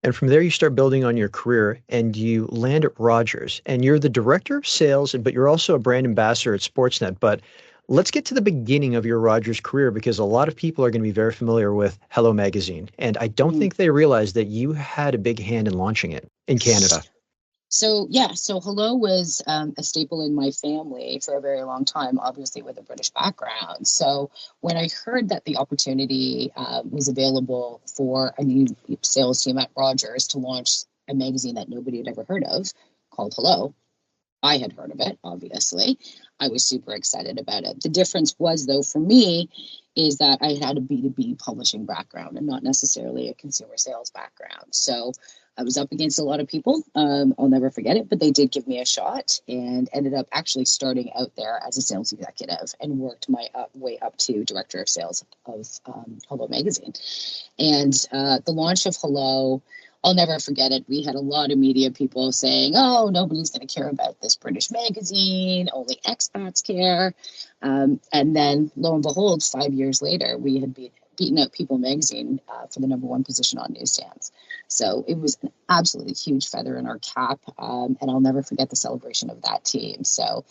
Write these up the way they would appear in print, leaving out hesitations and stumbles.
And from there, you start building on your career and you land at Rogers. And you're the director of sales, but you're also a brand ambassador at Sportsnet. But let's get to the beginning of your Rogers career because a lot of people are going to be very familiar with Hello Magazine. And I don't think they realize that you had a big hand in launching it in Canada. So Hello was a staple in my family for a very long time, obviously with a British background. So when I heard that the opportunity was available for a new sales team at Rogers to launch a magazine that nobody had ever heard of called Hello, I had heard of it, obviously. I was super excited about it. The difference was, though, for me, is that I had a B2B publishing background and not necessarily a consumer sales background. So I was up against a lot of people. I'll never forget it, but they did give me a shot and ended up actually starting out there as a sales executive and worked my way up to director of sales of Hello Magazine. And the launch of Hello, I'll never forget it. We had a lot of media people saying, oh, nobody's going to care about this British magazine. Only expats care. And then, lo and behold, 5 years later, we had beaten out People magazine for the #1 position on newsstands. So it was an absolutely huge feather in our cap. And I'll never forget the celebration of that team. So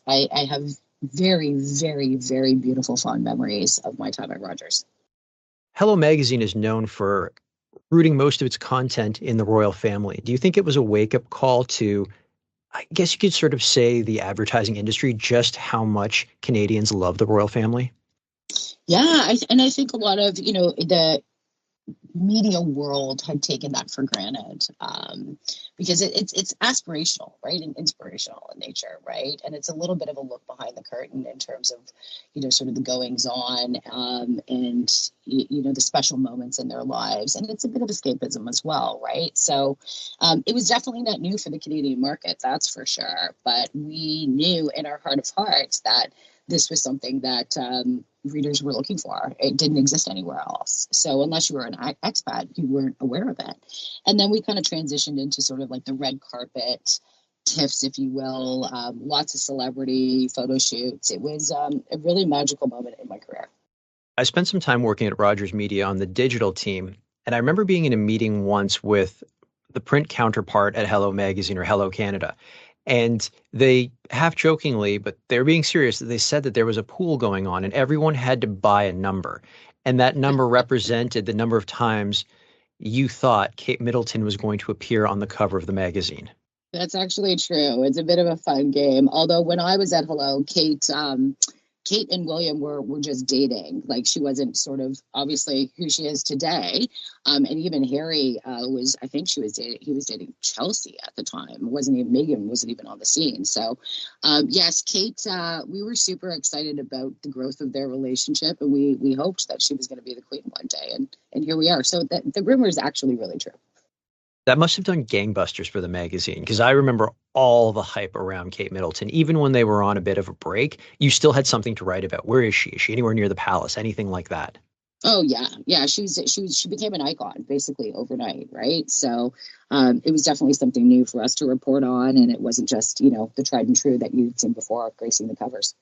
I have very, very, very beautiful, fond memories of my time at Rogers. Hello Magazine is known for rooting most of its content in the royal family. Do you think it was a wake-up call to, I guess you could sort of say, the advertising industry, just how much Canadians love the royal family? Yeah, I think a lot of, the media world had taken that for granted because it's aspirational, right, and inspirational in nature, right, and it's a little bit of a look behind the curtain in terms of sort of the goings on and the special moments in their lives, and it's a bit of escapism as well, right? So it was definitely not new for the Canadian market, that's for sure, but we knew in our heart of hearts that this was something that readers were looking for. It didn't exist anywhere else. So unless you were an expat, you weren't aware of it. And then we kind of transitioned into sort of like the red carpet tiffs, if you will, lots of celebrity photo shoots. It was a really magical moment in my career. I spent some time working at Rogers Media on the digital team, and I remember being in a meeting once with the print counterpart at Hello Magazine or Hello Canada. And they, half jokingly, but they're being serious, they said that there was a pool going on and everyone had to buy a number. And that number represented the number of times you thought Kate Middleton was going to appear on the cover of the magazine. That's actually true. It's a bit of a fun game. Although when I was at Hello, Kate and William were just dating. Like, she wasn't sort of obviously who she is today. And even Harry I think he was dating Chelsea at the time. Meghan wasn't even on the scene. So yes, Kate, we were super excited about the growth of their relationship, and we hoped that she was going to be the queen one day. And here we are. So the rumor is actually really true. That must have done gangbusters for the magazine, because I remember all the hype around Kate Middleton. Even when they were on a bit of a break, you still had something to write about. Where is she? Is she anywhere near the palace? Anything like that? Oh yeah. She became an icon basically overnight, right? So it was definitely something new for us to report on, and it wasn't just the tried and true that you'd seen before gracing the covers.